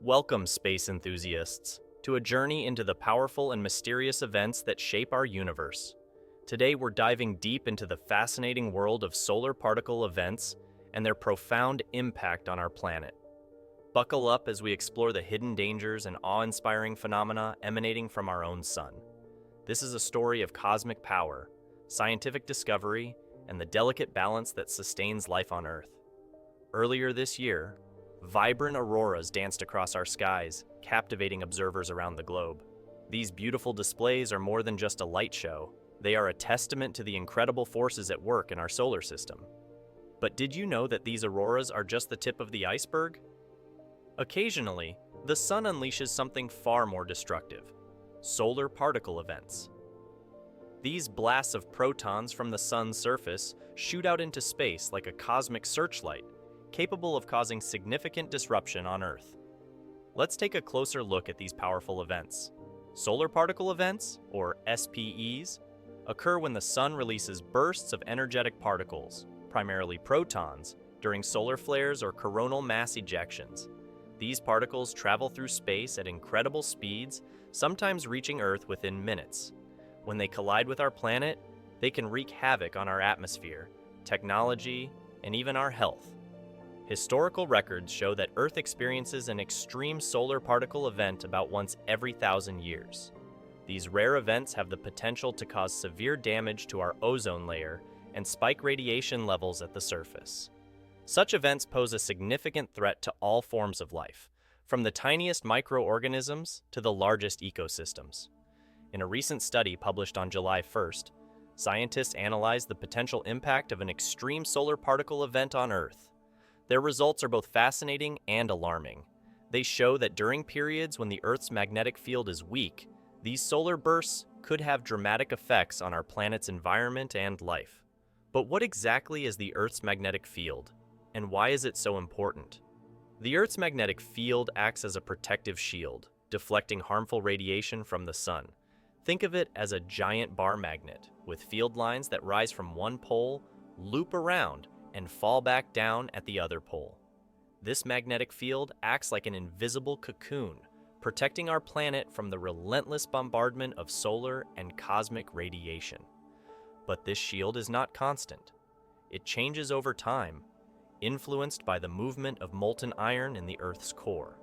Welcome, space enthusiasts, to a journey into the powerful and mysterious events that shape our universe. Today, we're diving deep into the fascinating world of solar particle events and their profound impact on our planet. Buckle up as we explore the hidden dangers and awe-inspiring phenomena emanating from our own sun. This is a story of cosmic power, scientific discovery, and the delicate balance that sustains life on Earth. Earlier this year, vibrant auroras danced across our skies, captivating observers around the globe. These beautiful displays are more than just a light show. They are a testament to the incredible forces at work in our solar system. But did you know that these auroras are just the tip of the iceberg? Occasionally, the sun unleashes something far more destructive: solar particle events. These blasts of protons from the sun's surface shoot out into space like a cosmic searchlight, capable of causing significant disruption on Earth. Let's take a closer look at these powerful events. Solar particle events, or SPEs, occur when the sun releases bursts of energetic particles, primarily protons, during solar flares or coronal mass ejections. These particles travel through space at incredible speeds, sometimes reaching Earth within minutes. When they collide with our planet, they can wreak havoc on our atmosphere, technology, and even our health. Historical records show that Earth experiences an extreme solar particle event about once every 1,000 years. These rare events have the potential to cause severe damage to our ozone layer and spike radiation levels at the surface. Such events pose a significant threat to all forms of life, from the tiniest microorganisms to the largest ecosystems. In a recent study published on July 1st, scientists analyzed the potential impact of an extreme solar particle event on Earth. Their results are both fascinating and alarming. They show that during periods when the Earth's magnetic field is weak, these solar bursts could have dramatic effects on our planet's environment and life. But what exactly is the Earth's magnetic field, and why is it so important? The Earth's magnetic field acts as a protective shield, deflecting harmful radiation from the sun. Think of it as a giant bar magnet, with field lines that rise from one pole, loop around, and fall back down at the other pole. This magnetic field acts like an invisible cocoon, protecting our planet from the relentless bombardment of solar and cosmic radiation. But this shield is not constant. It changes over time, influenced by the movement of molten iron in the Earth's core.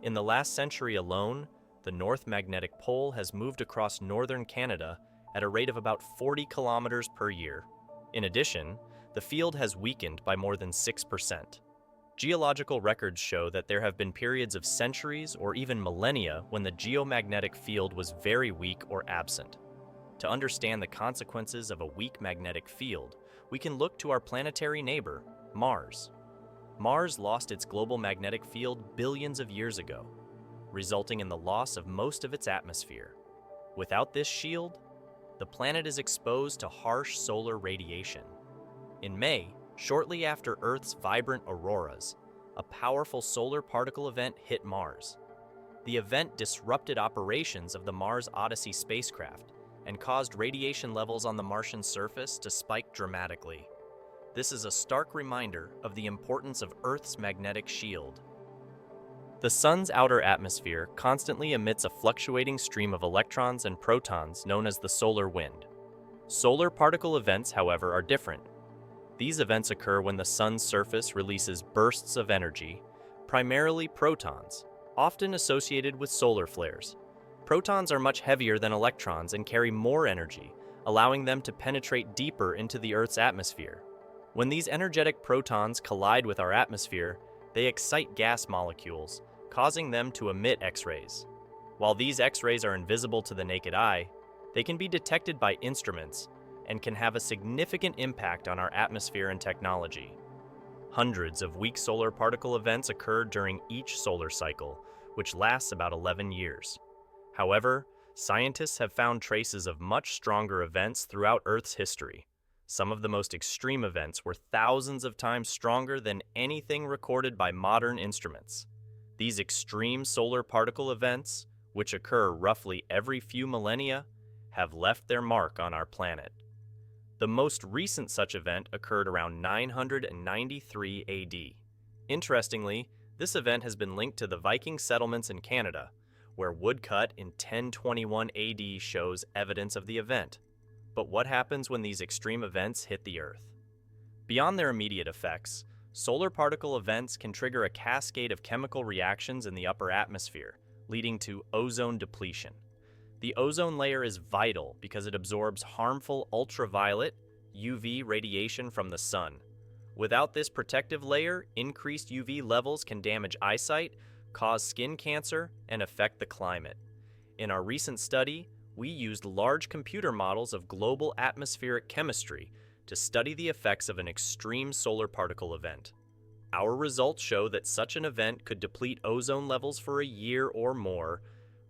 In the last century alone, the North Magnetic Pole has moved across northern Canada at a rate of about 40 kilometers per year. In addition, the field has weakened by more than 6%. Geological records show that there have been periods of centuries or even millennia when the geomagnetic field was very weak or absent. To understand the consequences of a weak magnetic field, we can look to our planetary neighbor, Mars. Mars lost its global magnetic field billions of years ago, resulting in the loss of most of its atmosphere. Without this shield, the planet is exposed to harsh solar radiation. In May, shortly after Earth's vibrant auroras, a powerful solar particle event hit Mars. The event disrupted operations of the Mars Odyssey spacecraft and caused radiation levels on the Martian surface to spike dramatically. This is a stark reminder of the importance of Earth's magnetic shield. The sun's outer atmosphere constantly emits a fluctuating stream of electrons and protons known as the solar wind. Solar particle events, however, are different. These events occur when the sun's surface releases bursts of energy, primarily protons, often associated with solar flares. Protons are much heavier than electrons and carry more energy, allowing them to penetrate deeper into the Earth's atmosphere. When these energetic protons collide with our atmosphere, they excite gas molecules, causing them to emit X-rays. While these X-rays are invisible to the naked eye, they can be detected by instruments and can have a significant impact on our atmosphere and technology. Hundreds of weak solar particle events occur during each solar cycle, which lasts about 11 years. However, scientists have found traces of much stronger events throughout Earth's history. Some of the most extreme events were thousands of times stronger than anything recorded by modern instruments. These extreme solar particle events, which occur roughly every few millennia, have left their mark on our planet. The most recent such event occurred around 993 AD. Interestingly, This event has been linked to the Viking settlements in Canada, where woodcut in 1021 AD shows evidence of the event. But what happens when these extreme events hit the Earth? Beyond their immediate effects, solar particle events can trigger a cascade of chemical reactions in the upper atmosphere, leading to ozone depletion. The ozone layer is vital because it absorbs harmful ultraviolet (UV) radiation from the sun. Without this protective layer, increased UV levels can damage eyesight, cause skin cancer, and affect the climate. In our recent study, we used large computer models of global atmospheric chemistry to study the effects of an extreme solar particle event. Our results show that such an event could deplete ozone levels for a year or more,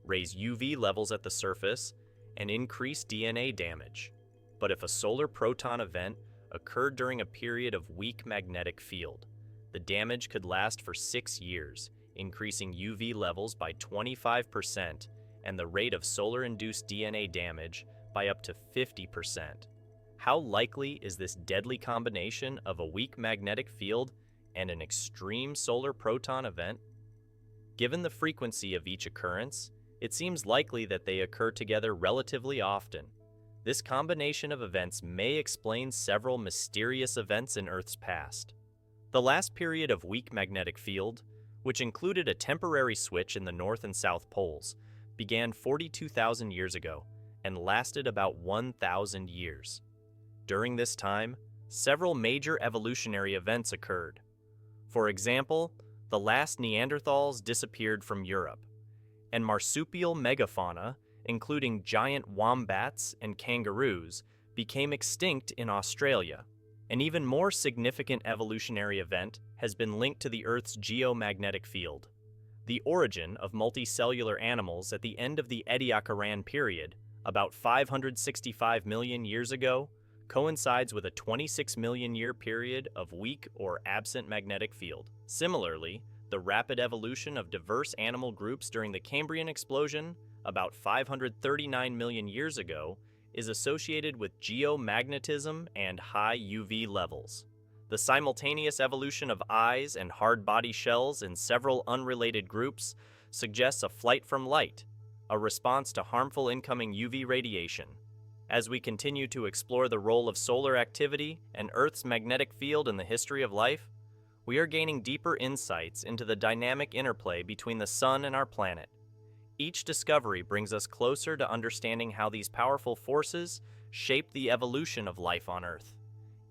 raise UV levels at the surface, and increase DNA damage. But if a solar proton event occurred during a period of weak magnetic field, the damage could last for 6 years, increasing UV levels by 25% and the rate of solar-induced DNA damage by up to 50%. How likely is this deadly combination of a weak magnetic field and an extreme solar proton event? Given the frequency of each occurrence, it seems likely that they occur together relatively often. This combination of events may explain several mysterious events in Earth's past. The last period of weak magnetic field, which included a temporary switch in the North and South poles, began 42,000 years ago and lasted about 1,000 years. During this time, several major evolutionary events occurred. For example, the last Neanderthals disappeared from Europe, and marsupial megafauna, including giant wombats and kangaroos, became extinct in Australia. An even more significant evolutionary event has been linked to the Earth's geomagnetic field. The origin of multicellular animals at the end of the Ediacaran period, about 565 million years ago, coincides with a 26 million year period of weak or absent magnetic field. Similarly, the rapid evolution of diverse animal groups during the Cambrian explosion, about 539 million years ago, is associated with geomagnetism and high UV levels. The simultaneous evolution of eyes and hard body shells in several unrelated groups suggests a flight from light, a response to harmful incoming UV radiation. As we continue to explore the role of solar activity and Earth's magnetic field in the history of life, we are gaining deeper insights into the dynamic interplay between the sun and our planet. Each discovery brings us closer to understanding how these powerful forces shape the evolution of life on Earth.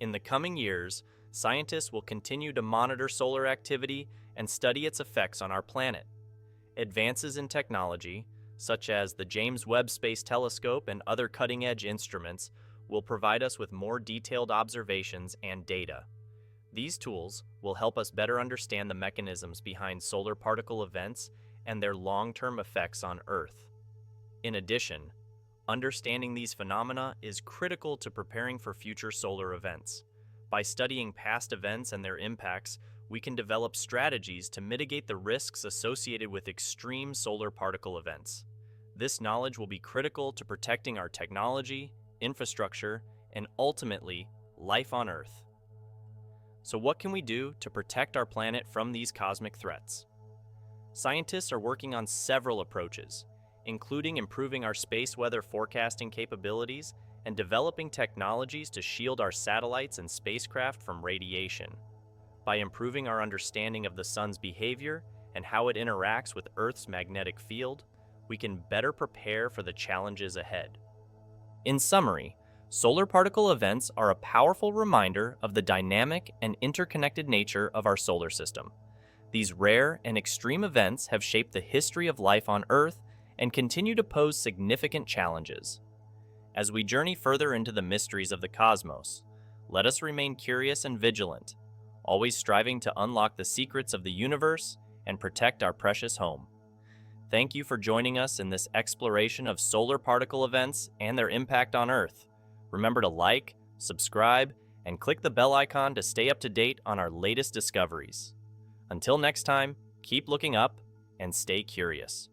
In the coming years, scientists will continue to monitor solar activity and study its effects on our planet. Advances in technology, such as the James Webb Space Telescope and other cutting-edge instruments, will provide us with more detailed observations and data. These tools will help us better understand the mechanisms behind solar particle events and their long-term effects on Earth. In addition, understanding these phenomena is critical to preparing for future solar events. By studying past events and their impacts, we can develop strategies to mitigate the risks associated with extreme solar particle events. This knowledge will be critical to protecting our technology, infrastructure, and ultimately, life on Earth. So what can we do to protect our planet from these cosmic threats? Scientists are working on several approaches, including improving our space weather forecasting capabilities and developing technologies to shield our satellites and spacecraft from radiation. By improving our understanding of the sun's behavior and how it interacts with Earth's magnetic field, we can better prepare for the challenges ahead. In summary, solar particle events are a powerful reminder of the dynamic and interconnected nature of our solar system. These rare and extreme events have shaped the history of life on Earth and continue to pose significant challenges. As we journey further into the mysteries of the cosmos, let us remain curious and vigilant, always striving to unlock the secrets of the universe and protect our precious home. Thank you for joining us in this exploration of solar particle events and their impact on Earth. Remember to like, subscribe, and click the bell icon to stay up to date on our latest discoveries. Until next time, keep looking up and stay curious.